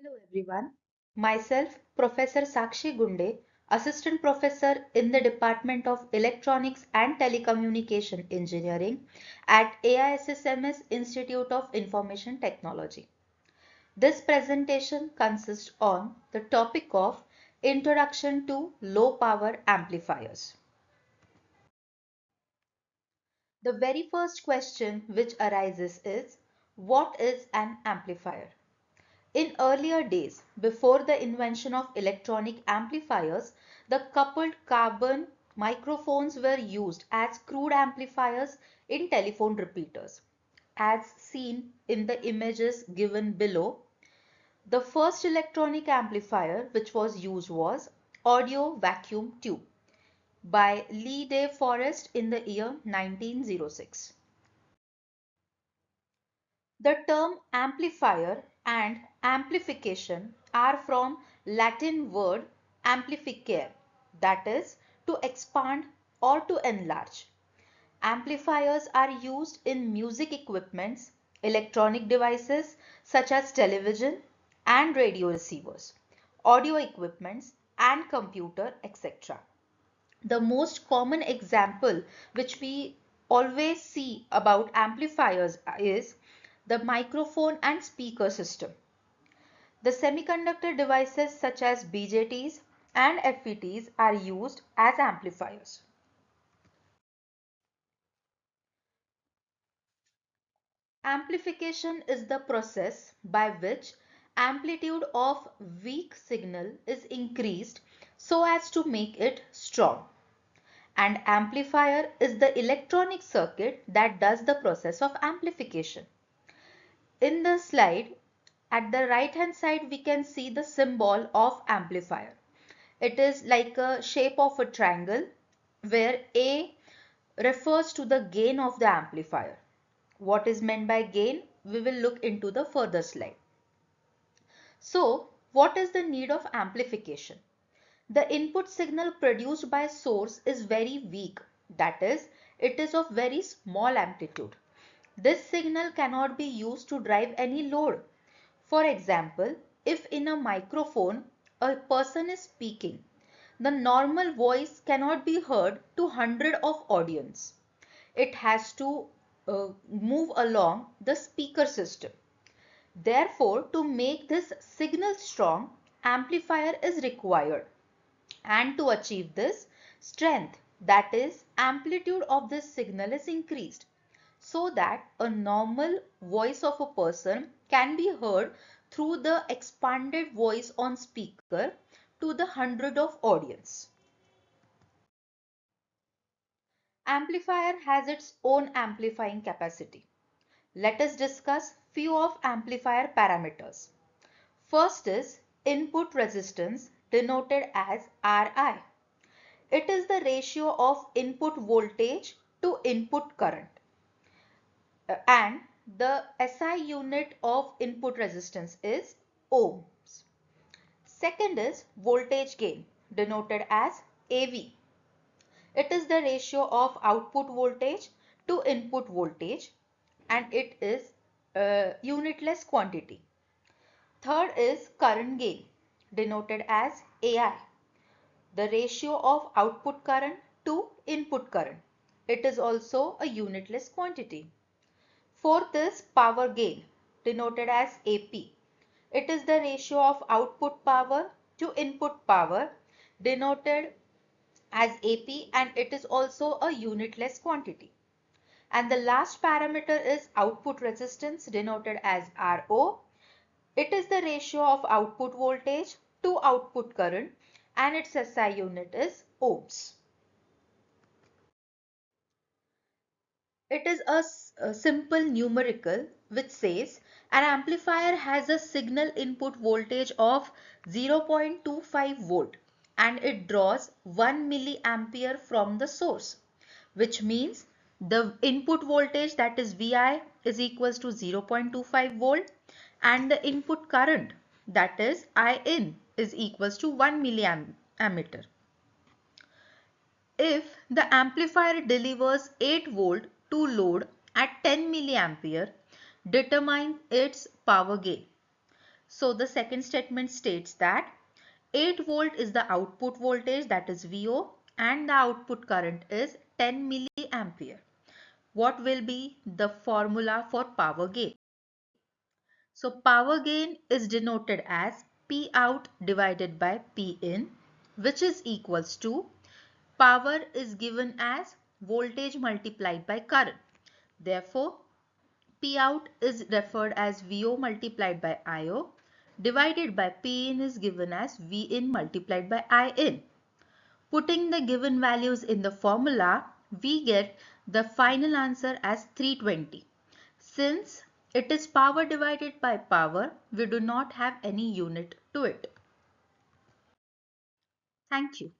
Hello everyone. Myself, Professor Sakshi Gunde, Assistant Professor in the Department of Electronics and Telecommunication Engineering at AISSMS Institute of Information Technology. This presentation consists on the topic of Introduction to Low Power Amplifiers. The very first question which arises is, what is an amplifier? In earlier days, before the invention of electronic amplifiers, the coupled carbon microphones were used as crude amplifiers in telephone repeaters. As seen in the images given below, the first electronic amplifier which was used was audio vacuum tube by Lee De Forest in the year 1906. The term amplifier and amplification are from Latin word amplificare, that is, to expand or to enlarge. Amplifiers are used in music equipments, electronic devices such as television and radio receivers, audio equipments and computer, etc. The most common example which we always see about amplifiers is the microphone and speaker system. The semiconductor devices such as BJTs and FETs are used as amplifiers. Amplification is the process by which amplitude of weak signal is increased so as to make it strong. And amplifier is the electronic circuit that does the process of amplification. In the slide, at the right hand side, we can see the symbol of amplifier. It is like a shape of a triangle where A refers to the gain of the amplifier. What is meant by gain? We will look into the further slide. So, what is the need of amplification? The input signal produced by source is very weak. That is, it is of very small amplitude. This signal cannot be used to drive any load. For example, if in a microphone a person is speaking, the normal voice cannot be heard to 100 of audience. It has to move along the speaker system. Therefore, to make this signal strong, amplifier is required. And to achieve this, strength, that is amplitude of this signal is increased so that a normal voice of a person can be heard through the expanded voice on speaker to the 100 of audience. Amplifier has its own amplifying capacity. Let us discuss few of amplifier parameters. First is input resistance, denoted as Ri. It is the ratio of input voltage to input current. And the SI unit of input resistance is ohms. Second is voltage gain, denoted as AV. It is the ratio of output voltage to input voltage, and it is a unitless quantity. Third is current gain, denoted as AI, the ratio of output current to input current. It is also a unitless quantity. Fourth is power gain, denoted as AP. It is the ratio of output power to input power, denoted as AP, and it is also a unitless quantity. And the last parameter is output resistance, denoted as RO. It is the ratio of output voltage to output current, and its SI unit is ohms. It is a simple numerical which says an amplifier has a signal input voltage of 0.25 volt and it draws 1 milliampere from the source, which means the input voltage, that is Vi, is equals to 0.25 volt, and the input current, that is In, is equals to 1 milliampere. If the amplifier delivers 8 volt to load at 10 milliampere, determine its power gain. So the second statement states that 8 volt is the output voltage, that is VO, and the output current is 10 milliampere. What will be the formula for power gain? So power gain is denoted as P out divided by P in, which is equals to power is given as voltage multiplied by current. Therefore, P out is referred as VO multiplied by IO divided by P in is given as V in multiplied by I in. Putting the given values in the formula, we get the final answer as 320. Since it is power divided by power, we do not have any unit to it. Thank you.